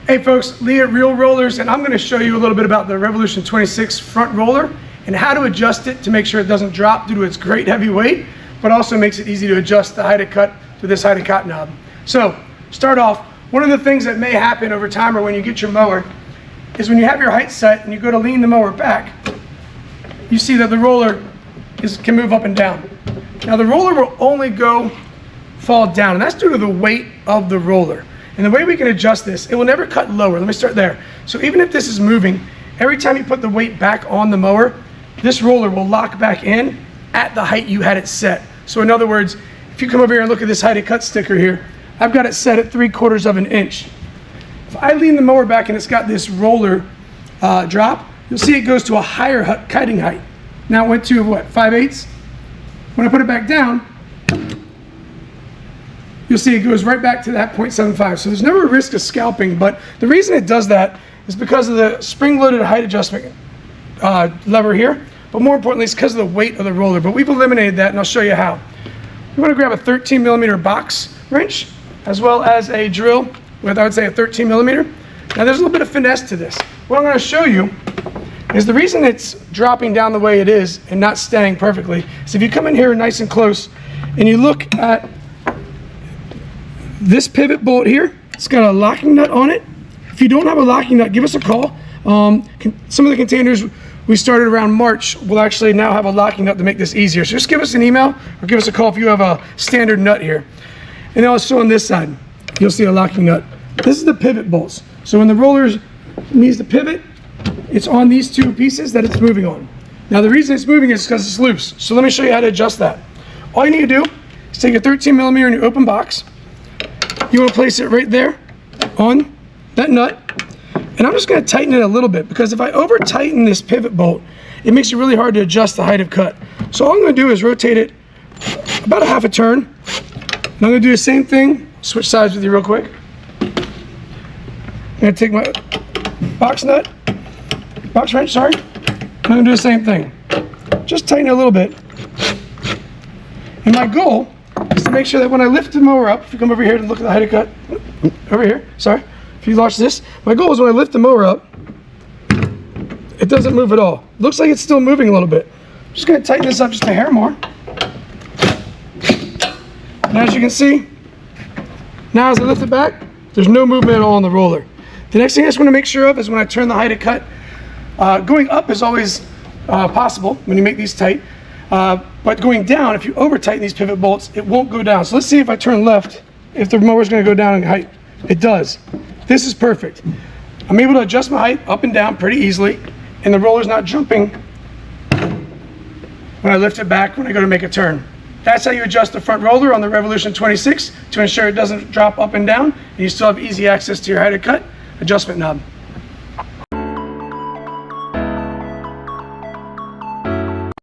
Hey folks, Lee at Reel Rollers, and I'm going to show you a little bit about the Revolution 26 front roller and how to adjust it to make sure it doesn't drop due to its great heavy weight, but also makes it easy to adjust the height of cut to this height of cut knob. So, start off, one of the things that may happen over time or when you get your mower is when you have your height set and you go to lean the mower back, you see that the roller can move up and down. Now the roller will only fall down, and that's due to the weight of the roller. And the way we can adjust this, it will never cut lower. Let me start there. So even if this is moving, every time you put the weight back on the mower, this roller will lock back in at the height you had it set. So in other words, if you come over here and look at this height of cut sticker here, I've got it set at 3/4 of an inch. If I lean the mower back and it's got this roller drop, you'll see it goes to a higher cutting height. Now it went to what, 5/8? When I put it back down, you'll see it goes right back to that 0.75. So there's never a risk of scalping, but the reason it does that is because of the spring-loaded height adjustment lever here, but more importantly, it's because of the weight of the roller. But we've eliminated that, and I'll show you how. You want to grab a 13mm box wrench, as well as a drill with, I would say, a 13mm. Now there's a little bit of finesse to this. What I'm going to show you is the reason it's dropping down the way it is and not staying perfectly is if you come in here nice and close and you look at this pivot bolt here, it's got a locking nut on it. If you don't have a locking nut, give us a call. Some of the containers we started around March will actually now have a locking nut to make this easier. So just give us an email or give us a call if you have a standard nut here. And also on this side, you'll see a locking nut. This is the pivot bolts. So when the roller needs to pivot, it's on these two pieces that it's moving on. Now the reason it's moving is because it's loose. So let me show you how to adjust that. All you need to do is take a 13mm in your open box. You want to place it right there on that nut, and I'm just going to tighten it a little bit because if I over tighten this pivot bolt, it makes it really hard to adjust the height of cut. So all I'm going to do is rotate it about a half a turn, and I'm going to do the same thing, switch sides with you real quick. I'm going to take my box wrench, sorry, and I'm going to do the same thing. Just tighten it a little bit. And my goal is to make sure that when I lift the mower up, if you come over here to look at the height of cut, over here, sorry, if you watch this, my goal is when I lift the mower up, it doesn't move at all. Looks like it's still moving a little bit. I'm just going to tighten this up just a hair more. And as you can see, now as I lift it back, there's no movement at all on the roller. The next thing I just want to make sure of is when I turn the height of cut, going up is always possible when you make these tight. But going down, if you over tighten these pivot bolts, it won't go down. So let's see if I turn left, if the mower's going to go down in height. It does. This is perfect. I'm able to adjust my height up and down pretty easily, and the roller's not jumping when I lift it back when I go to make a turn. That's how you adjust the front roller on the Revolution 26 to ensure it doesn't drop up and down, and you still have easy access to your height of cut adjustment knob.